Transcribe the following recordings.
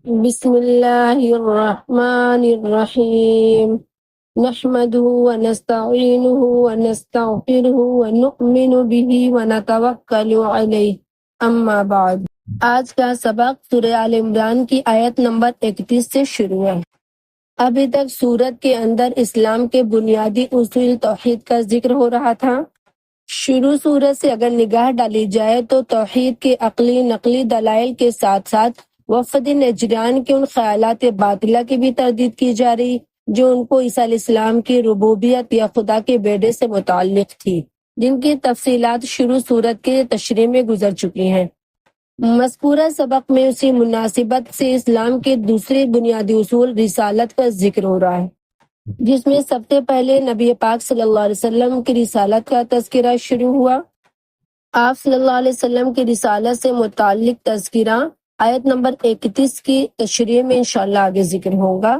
بسم اللہ الرحمن الرحیم نحمده ونستعینه ونستغفره ونؤمن به ونتوکل علیہ اما بعد۔ آج کا سبق سورہ آل عمران کی آیت نمبر 31 سے شروع ہے۔ ابھی تک سورت کے اندر اسلام کے بنیادی اصول توحید کا ذکر ہو رہا تھا۔ شروع سورت سے اگر نگاہ ڈالی جائے تو توحید کے عقلی نقلی دلائل کے ساتھ ساتھ وفد نجران کے ان خیالات باطلہ کی بھی تردید کی جا رہی جو ان کو عیسیٰ علیہ السلام کی ربوبیت یا خدا کے بیٹے سے متعلق تھی، جن کی تفصیلات شروع سورت کے تشریح میں گزر چکی ہیں۔ مذکورہ سبق میں اسی مناسبت سے اسلام کے دوسرے بنیادی اصول رسالت کا ذکر ہو رہا ہے، جس میں سب سے پہلے نبی پاک صلی اللہ علیہ وسلم کی رسالت کا تذکرہ شروع ہوا۔ آپ صلی اللہ علیہ وسلم کی رسالت سے متعلق تذکرہ آیت نمبر 31 کی تشریح میں انشاءاللہ آگے ذکر ہوگا۔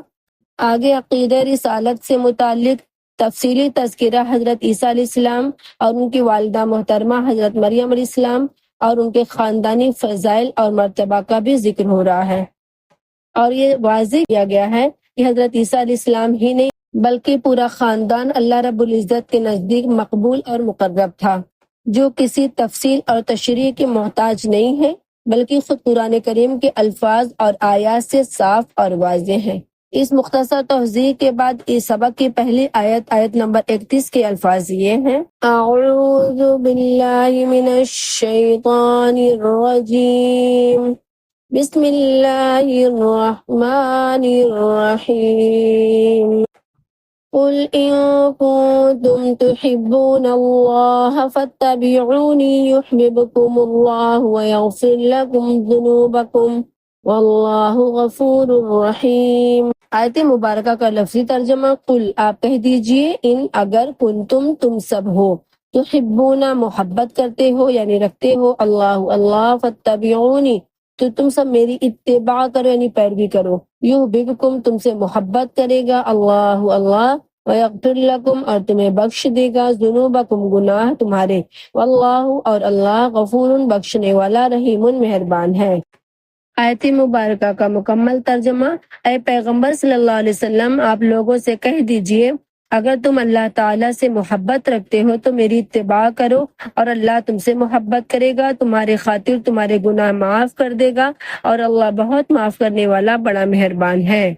آگے عقیدہ رسالت سے متعلق تفصیلی تذکرہ حضرت عیسیٰ علیہ السلام اور ان کی والدہ محترمہ حضرت مریم علیہ السلام اور ان کے خاندانی فضائل اور مرتبہ کا بھی ذکر ہو رہا ہے، اور یہ واضح کیا گیا ہے کہ حضرت عیسیٰ علیہ السلام ہی نہیں بلکہ پورا خاندان اللہ رب العزت کے نزدیک مقبول اور مقرب تھا، جو کسی تفصیل اور تشریح کے محتاج نہیں ہے بلکہ خود قرآن کریم کے الفاظ اور آیات سے صاف اور واضح ہیں۔ اس مختصر توضیح کے بعد اس سبق کی پہلی آیت نمبر 31 کے الفاظ یہ ہیں: اعوذ باللہ من الشیطان الرجیم، بسم اللہ الرحمن الرحیم، قل ان کنتم تحبون اللہ فاتبعونی یحببکم اللہ ویغفر لکم ذنوبکم واللہ غفور رحیم۔ آیت مبارکہ کا لفظی ترجمہ: قل آپ کہہ دیجئے، ان اگر کنتم تم سب ہو، تحبون محبت کرتے ہو یعنی رکھتے ہو، اللہ فاتبعونی تو تم سب میری اتباع کرو یعنی پیروی کرو، یحببکم تم سے محبت کرے گا اللہ ویغفر لکم اور تمہیں بخش دے گا، ذنوبکم گناہ تمہارے، واللہ اور اللہ غفور بخشنے والا رحیم مہربان ہے۔ آیت مبارکہ کا مکمل ترجمہ: اے پیغمبر صلی اللہ علیہ وسلم آپ لوگوں سے کہہ دیجئے اگر تم اللہ تعالیٰ سے محبت رکھتے ہو تو میری اتباع کرو اور اللہ تم سے محبت کرے گا، تمہارے خاطر تمہارے گناہ معاف کر دے گا اور اللہ بہت معاف کرنے والا بڑا مہربان ہے۔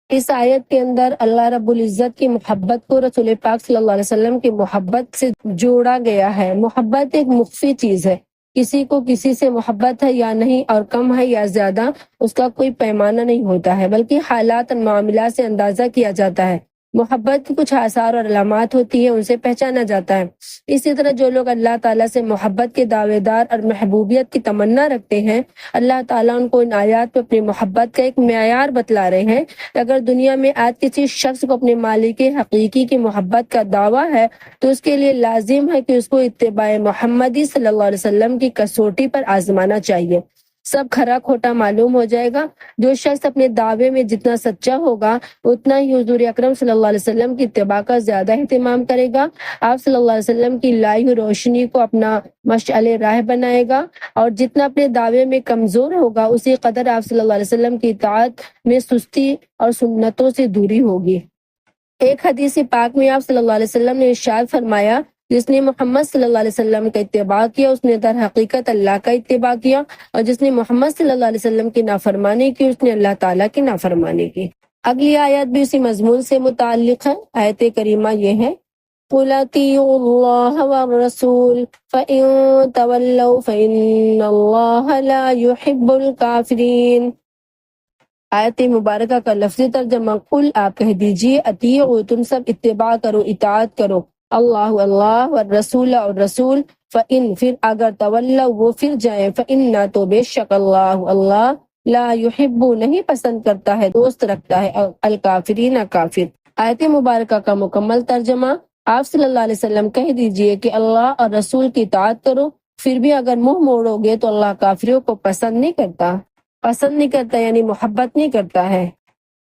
اس آیت کے اندر اللہ رب العزت کی محبت کو رسول پاک صلی اللہ علیہ وسلم کی محبت سے جوڑا گیا ہے۔ محبت ایک مخفی چیز ہے، کسی کو کسی سے محبت ہے یا نہیں اور کم ہے یا زیادہ اس کا کوئی پیمانہ نہیں ہوتا ہے، بلکہ حالات اور معاملات سے اندازہ کیا جاتا ہے۔ محبت کی کچھ آثار اور علامات ہوتی ہیں، ان سے پہچانا جاتا ہے۔ اسی طرح جو لوگ اللہ تعالیٰ سے محبت کے دعوے دار اور محبوبیت کی تمنا رکھتے ہیں، اللہ تعالیٰ ان کو ان آیات پہ اپنی محبت کا ایک معیار بتلا رہے ہیں۔ اگر دنیا میں آج کسی شخص کو اپنے مالک حقیقی کی محبت کا دعویٰ ہے تو اس کے لیے لازم ہے کہ اس کو اتباع محمدی صلی اللہ علیہ وسلم کی کسوٹی پر آزمانا چاہیے، سب کھرا کھوٹا معلوم ہو جائے گا۔ جو شخص اپنے دعوے میں جتنا سچا ہوگا اتنا ہی حضور اکرم صلی اللہ علیہ وسلم کی اتباع کا زیادہ اہتمام کرے گا، آپ صلی اللہ علیہ وسلم کی لائی ہوئی روشنی کو اپنا مشعل راہ بنائے گا، اور جتنا اپنے دعوے میں کمزور ہوگا اسی قدر آپ صلی اللہ علیہ وسلم کی اطاعت میں سستی اور سنتوں سے دوری ہوگی۔ ایک حدیث پاک میں آپ صلی اللہ علیہ وسلم نے ارشاد فرمایا: جس نے محمد صلی اللہ علیہ وسلم کا اتباع کیا اس نے در حقیقت اللہ کا اتباع کیا، اور جس نے محمد صلی اللہ علیہ وسلم کی نافرمانی کی اس نے اللہ تعالیٰ کی نافرمانی کی۔ اگلی آیت بھی اسی مضمون سے متعلق ہے۔ آیت کریمہ یہ ہے: قُلْ اطیعوا اللہ والرسول فإن تولوا فإن اللہ لا يحب الکافرین۔ آیت مبارکہ کا لفظی ترجمہ: قل آپ کہہ دیجئے، اطیعوا تم سب اتباع کرو، اطاعت کرو، اللہ والرسول اور رسول، فإن پھر اگر تولوا وہ پھر جائیں، فإن تو بے شک اللہ لا يحب نہیں پسند کرتا ہے، دوست رکھتا ہے الکافرین کافر۔ آیت مبارکہ کا مکمل ترجمہ: آپ صلی اللہ علیہ وسلم کہہ دیجئے کہ اللہ اور رسول کی اطاعت کرو، پھر بھی اگر منہ موڑو گے تو اللہ کافروں کو پسند نہیں کرتا یعنی محبت نہیں کرتا ہے۔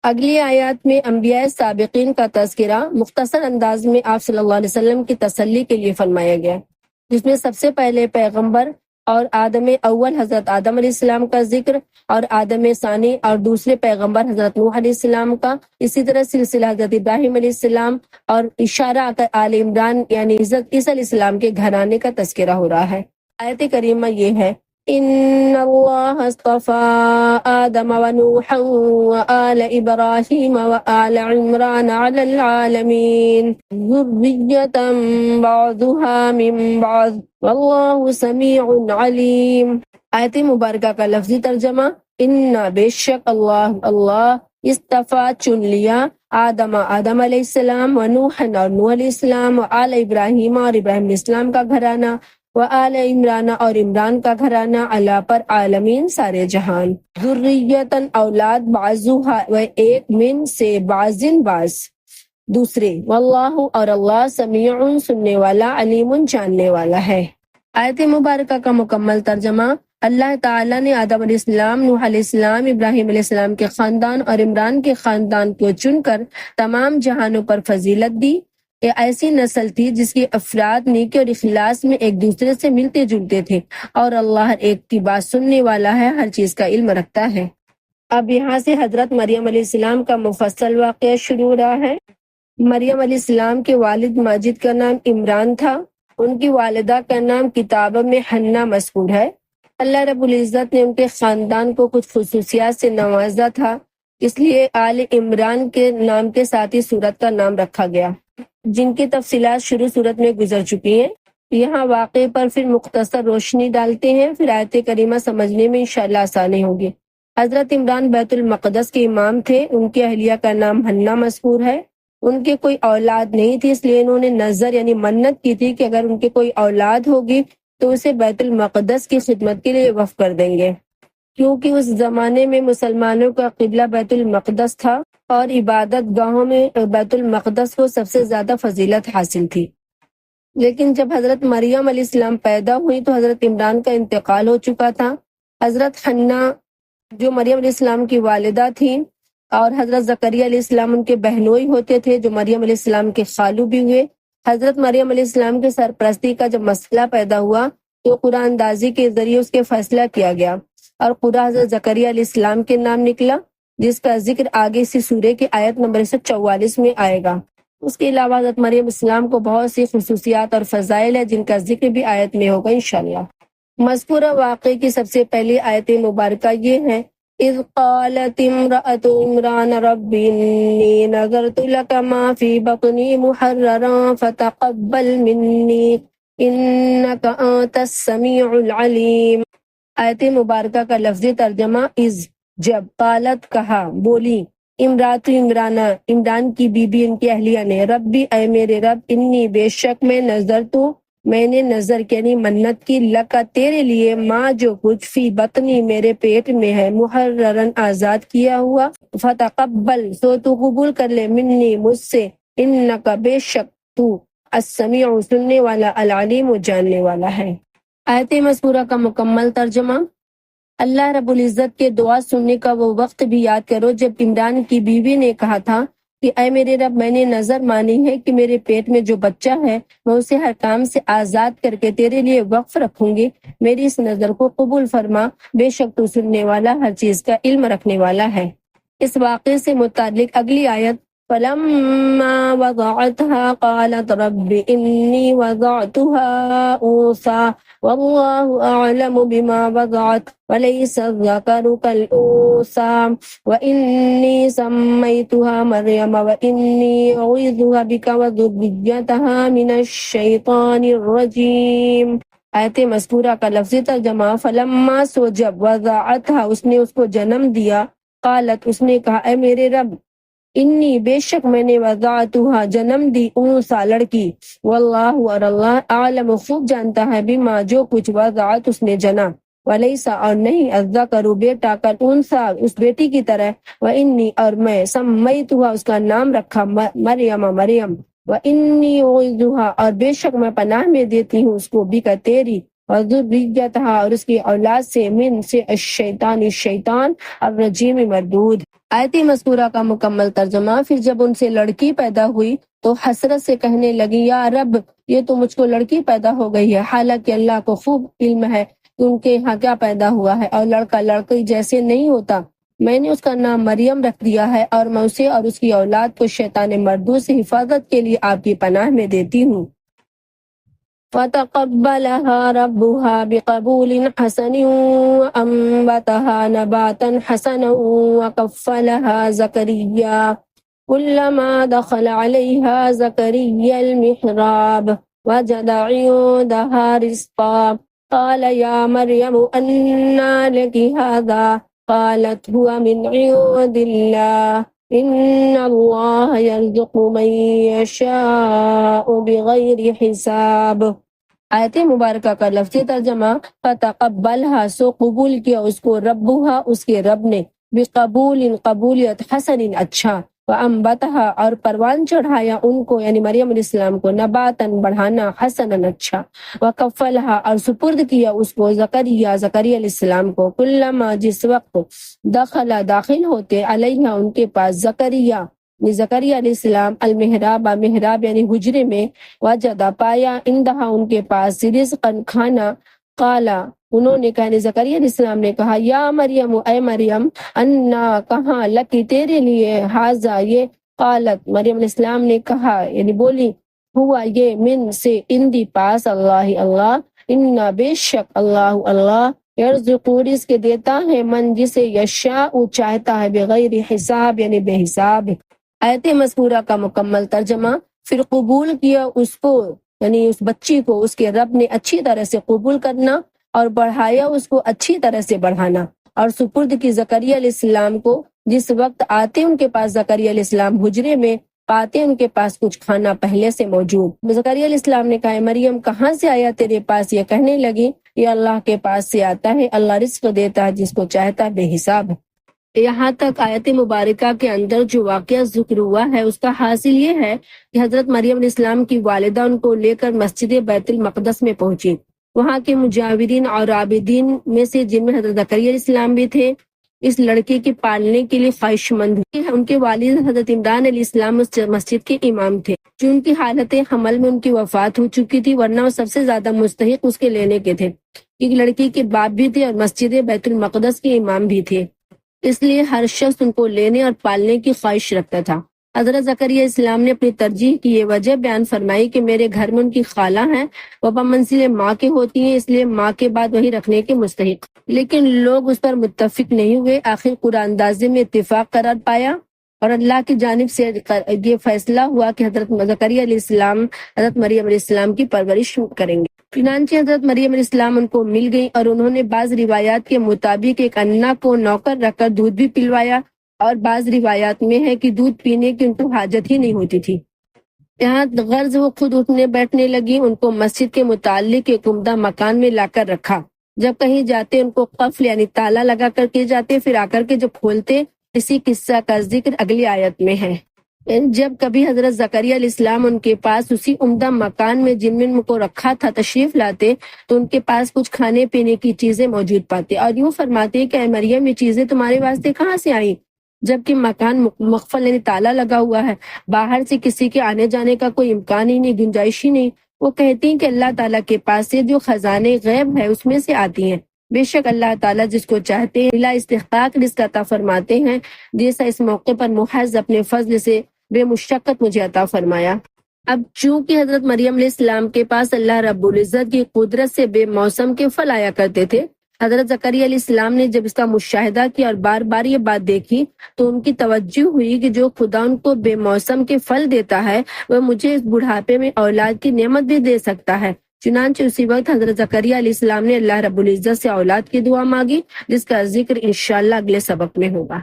اگلی آیات میں انبیاء سابقین کا تذکرہ مختصر انداز میں آپ صلی اللہ علیہ وسلم کی تسلی کے لیے فرمایا گیا، جس میں سب سے پہلے پیغمبر اور آدم اول حضرت آدم علیہ السلام کا ذکر، اور آدم ثانی اور دوسرے پیغمبر حضرت نوح علیہ السلام کا، اسی طرح سلسلہ حضرت ابراہیم علیہ السلام، اور اشارہ آل عمران یعنی عیسیٰ علیہ السلام کے گھرانے کا تذکرہ ہو رہا ہے۔ آیت کریمہ یہ ہے، ان اللہ اصطفى آدم ونوحا وآل ابراہیم وآل عمران علی العالمین ذریۃ بعضها من بعض واللہ سمیع علیم۔ آیت مبارکہ کا لفظی ترجمہ، ان بے شک اللہ اصطفیٰ چن لیا آدم علیہ السلام، ونوحا اور نوح علیہ السلام، وآل ابراہیم اور ابراہیم علیہ السلام کا گھرانہ، وآل عمران اور عمران کا گھرانہ، اللہ پر عالمین سارے جہان، ذریتاً اولاد، بعضها و ایک، من سے، بعضن بعض دوسرے، واللہ اور اللہ سمیع سننے والا، علیم جاننے والا ہے۔ آیت مبارکہ کا مکمل ترجمہ، اللہ تعالیٰ نے آدم علیہ السلام، نوح علیہ السلام، ابراہیم علیہ السلام کے خاندان اور عمران کے خاندان کو چن کر تمام جہانوں پر فضیلت دی۔ یہ ایسی نسل تھی جس کے افراد نیکی اور اخلاص میں ایک دوسرے سے ملتے جلتے تھے، اور اللہ ہر ایک کی بات سننے والا ہے، ہر چیز کا علم رکھتا ہے۔ اب یہاں سے حضرت مریم علیہ السلام کا مفصل واقعہ شروع ہو رہا ہے۔ مریم علیہ السلام کے والد ماجد کا نام عمران تھا، ان کی والدہ کا نام کتاب میں حنا مذکور ہے۔ اللہ رب العزت نے ان کے خاندان کو کچھ خصوصیات سے نوازا تھا، اس لیے آل عمران کے نام کے ساتھ ہی سورت کا نام رکھا گیا، جن کی تفصیلات شروع سورت میں گزر چکی ہیں۔ یہاں واقعے پر پھر مختصر روشنی ڈالتے ہیں، پھر آیت کریمہ سمجھنے میں انشاءاللہ آسانی ہوگی۔ حضرت عمران بیت المقدس کے امام تھے، ان کی اہلیہ کا نام حنا مذکور ہے۔ ان کے کوئی اولاد نہیں تھی، اس لیے انہوں نے نظر یعنی منت کی تھی کہ اگر ان کے کوئی اولاد ہوگی تو اسے بیت المقدس کی خدمت کے لیے وقف کر دیں گے، کیونکہ اس زمانے میں مسلمانوں کا قبلہ بیت المقدس تھا اور عبادت گاہوں میں بیت المقدس کو سب سے زیادہ فضیلت حاصل تھی۔ لیکن جب حضرت مریم علیہ السلام پیدا ہوئی تو حضرت عمران کا انتقال ہو چکا تھا۔ حضرت حنا جو مریم علیہ السلام کی والدہ تھیں، اور حضرت زکریا علیہ السلام ان کے بہنوئی ہوتے تھے جو مریم علیہ السلام کے خالو بھی ہوئے۔ حضرت مریم علیہ السلام کے سرپرستی کا جب مسئلہ پیدا ہوا تو قرآن اندازی کے ذریعے اس کے فیصلہ کیا گیا، اور قرآن حضرت زکریا علیہ السلام کے نام نکلا، جس کا ذکر آگے اسی سورے کے آیت نمبر 144 میں آئے گا۔ اس کے علاوہ حضرت مریم السلام کو بہت سی خصوصیات اور فضائل ہے جن کا ذکر بھی آیت میں ہوگا انشاءاللہ۔ مذکورہ واقعے کی سب سے پہلی آیت مبارکہ یہ ہے، اذ قالت امرأة عمران رب انی نذرت لك ما في بطنی محررا فتقبل منی انك انت السمیع العلیم۔ آیت مبارکہ کا لفظی ترجمہ، از جب، قالت کہا، بولی، امرات عمرانہ عمران کی بیوی ان کی اہلیہ نے، ربی اے میرے رب، انی بے شک میں نے نظر یعنی منت کی، لکا تیرے لیے، ماں جو کچھ، فی بطنی میرے پیٹ میں ہے، محررن آزاد کیا ہوا، فتقبل سو تو قبول کر لے، منی مجھ سے، انکا بے شک تو، السمیع سننے والا، العلیم جاننے والا ہے۔ آیت مذکورہ کا مکمل ترجمہ، اللہ رب العزت کے دعا سننے کا وہ وقت بھی یاد کرو جب عمران کی بیوی نے کہا تھا کہ اے میرے رب، میں نے نظر مانی ہے کہ میرے پیٹ میں جو بچہ ہے میں اسے ہر کام سے آزاد کر کے تیرے لیے وقف رکھوں گی، میری اس نظر کو قبول فرما، بے شک تو سننے والا، ہر چیز کا علم رکھنے والا ہے۔ اس واقعے سے متعلق اگلی آیت، فَلَمَّا وَضَعَتْهَا قَالَتْ رَبِّ إِنِّي وَضَعْتُهَا أُنثَىٰ وَاللَّهُ أَعْلَمُ بِمَا وَضَعَتْ وَلَيْسَ الذَّكَرُ كَالْأُنثَىٰ وَإِنِّي سَمَّيْتُهَا مَرْيَمَ وَإِنِّي أُعِيذُهَا بِكَ وَذُرِّيَّتَهَا مِنَ الشَّيْطَانِ الرَّجِيمِ۔ آیت مذکورہ کا لفظی ترجمہ، فلما سو جب، وضعتها اس نے اس کو جنم دیا، قالت اس نے کہا، اے میرے رب، انی بے شک میں نے، وضعتها جنم دی، انثى لڑکی، واللہ اور اللہ، عالم خوب جانتا ہے، بما جو کچھ، وضعت اس نے جنا، ولیسا اور نہیں، الذکر بیٹا، کالانثی اس بیٹی کی طرح، وانی اور میں، سمیتها اس کا نام رکھا، مریم، وانی اعوذها اور بے شک میں پناہ میں دیتی ہوں اس کو، بک تیری، وذریتها اور اس کی اولاد سے، من سے، الشیطان الرجیم مردود۔ آیت مذکورہ کا مکمل ترجمہ، پھر جب ان سے لڑکی پیدا ہوئی تو حسرت سے کہنے لگی، یا رب، یہ تو مجھ کو لڑکی پیدا ہو گئی ہے، حالانکہ اللہ کو خوب علم ہے تو ان کے یہاں کیا پیدا ہوا ہے، اور لڑکا لڑکی جیسے نہیں ہوتا، میں نے اس کا نام مریم رکھ دیا ہے، اور میں اسے اور اس کی اولاد کو شیطان مردود سے حفاظت کے لیے آپ کی پناہ میں دیتی ہوں۔ فَتَقَبَّلَهَا رَبُّهَا بِقَبُولٍ حَسَنٍ وَأَنبَتَهَا نَبَاتًا حَسَنًا وَكَفَّلَهَا زَكَرِيَّا كُلَّمَا دَخَلَ عَلَيْهَا زَكَرِيَّا الْمِحْرَابَ وَجَدَ عِندَهَا رِزْقًا قَالَ يَا مَرْيَمُ أَنَّىٰ لَكِ هَٰذَا قَالَتْ هُوَ مِنْ عِندِ اللَّهِ إِنَّ اللَّهَ يَرْزُقُ مَن يَشَاءُ بِغَيْرِ حِسَابٍ۔ آیت مبارکہ کا لفظی ترجمہ، فتقبلها سو قبول کیا اس کو، ربها اس کے رب نے، بقبول قبولیت، حسن اچھا، وانبتها اور پروان چڑھایا ان کو یعنی مریم علیہ السلام کو، نباتن بڑھانا، حسنا اچھا، وکفلها اور سپرد کیا اس کو، زکریا علیہ السلام کو، کلما جس وقت دخل داخل ہوتے علیہ ان کے پاس، زکریا علیہ السلام، المحراب محراب یعنی حجرے میں، وجدہ پایا، اندہا ان کے پاس، رزقا کھانا، قالا انہوں نے کہا، زکریا علیہ السلام نے کہا، یا مریم اے مریم، انا کہاں، لکی تیرے لیے، حاضا یہ، قالت مریم علیہ السلام نے کہا یعنی بولی، ہوا یہ، من سے، اندی پاس، اللہ انا بے شک اللہ یرزق رزق دیتا ہے، من جسے یشاء چاہتا ہے، بغیر حساب یعنی بے حساب۔ آیت مذکورہ کا مکمل ترجمہ، پھر قبول کیا اس کو یعنی اس بچی کو اس کے رب نے اچھی طرح سے قبول کرنا، اور بڑھایا اس کو اچھی طرح سے بڑھانا، اور سپرد کی زکریا علیہ السلام کو، جس وقت آتے ان کے پاس زکریا علیہ السلام حجرے میں، پاتے ان کے پاس کچھ کھانا پہلے سے موجود۔ زکریا علیہ السلام نے کہا، مریم کہاں سے آیا تیرے پاس؟ یہ کہنے لگی، یہ اللہ کے پاس سے آتا ہے، اللہ رزق دیتا ہے جس کو چاہتا ہے، بے حساب۔ یہاں تک آیت مبارکہ کے اندر جو واقعہ ذکر ہوا ہے اس کا حاصل یہ ہے کہ حضرت مریم علیہ السلام کی والدہ ان کو لے کر مسجد بیت المقدس میں پہنچی۔ وہاں کے مجاورین اور عابدین میں سے، جن میں حضرت زکریا علیہ السلام بھی تھے، اس لڑکے کے پالنے کے لیے خواہش مند ہوئے۔ ان کے والد حضرت عمران علیہ السلام اس مسجد کے امام تھے، جو ان کی حالت حمل میں ان کی وفات ہو چکی تھی، ورنہ وہ سب سے زیادہ مستحق اس کے لینے کے تھے۔ ایک لڑکی کے باپ بھی تھے اور مسجد بیت المقدس کے امام بھی تھے، اس لیے ہر شخص ان کو لینے اور پالنے کی خواہش رکھتا تھا۔ حضرت زکریا اسلام نے اپنی ترجیح کی یہ وجہ بیان فرمائی کہ میرے گھر میں ان کی خالہ ہیں، وہ بمنزل ماں کے ہوتی ہیں، اس لیے ماں کے بعد وہی رکھنے کے مستحق۔ لیکن لوگ اس پر متفق نہیں ہوئے۔ آخر قرآن اندازی میں اتفاق قرار پایا اور اللہ کی جانب سے یہ فیصلہ ہوا کہ حضرت زکریا علیہ السلام حضرت مریم علیہ السلام کی پرورش کریں گے۔ چنانچہ حضرت مریم علیہ السلام ان کو مل گئی، اور انہوں نے بعض روایات کے مطابق ایک انا کو نوکر رکھ کر دودھ بھی پلوایا، اور بعض روایات میں ہے کہ دودھ پینے کی ان کو حاجت ہی نہیں ہوتی تھی۔ یہاں غرض وہ خود اٹھنے بیٹھنے لگی۔ ان کو مسجد کے متعلق ایک عمدہ مکان میں لا کر رکھا۔ جب کہیں جاتے ان کو قفل یعنی تالا لگا کر کے جاتے، پھر آ کر کے جب کھولتے۔ اسی قصہ کا ذکر اگلی آیت میں ہے۔ جب کبھی حضرت زکریا علیہ السلام ان کے پاس اسی عمدہ مکان میں جن میں ان کو رکھا تھا تشریف لاتے، تو ان کے پاس کچھ کھانے پینے کی چیزیں موجود پاتے، اور یوں فرماتے کہ اے مریم، یہ چیزیں تمہارے واسطے کہاں سے آئیں؟ جبکہ مکان مقفل یعنی تالا لگا ہوا ہے، باہر سے کسی کے آنے جانے کا کوئی امکان ہی نہیں، گنجائش ہی نہیں۔ وہ کہتی ہیں کہ اللہ تعالیٰ کے پاس سے جو خزانے غیب ہے اس میں سے آتی ہیں۔ بے شک اللہ تعالیٰ جس کو چاہتے ہیں بلا استحقاق رزق عطا فرماتے ہیں، جیسا اس موقع پر محض اپنے فضل سے بے مشقت مجھے عطا فرمایا۔ اب چونکہ حضرت مریم علیہ السلام کے پاس اللہ رب العزت کی قدرت سے بے موسم کے پھل آیا کرتے تھے، حضرت زکریا علیہ السلام نے جب اس کا مشاہدہ کیا اور بار بار یہ بات دیکھی، تو ان کی توجہ ہوئی کہ جو خدا ان کو بے موسم کے پھل دیتا ہے، وہ مجھے اس بڑھاپے میں اولاد کی نعمت بھی دے سکتا ہے۔ چنانچہ اسی وقت حضرت زکریا علیہ السلام نے اللہ رب العزت سے اولاد کی دعا مانگی، جس کا ذکر انشاءاللہ اگلے سبق میں ہوگا۔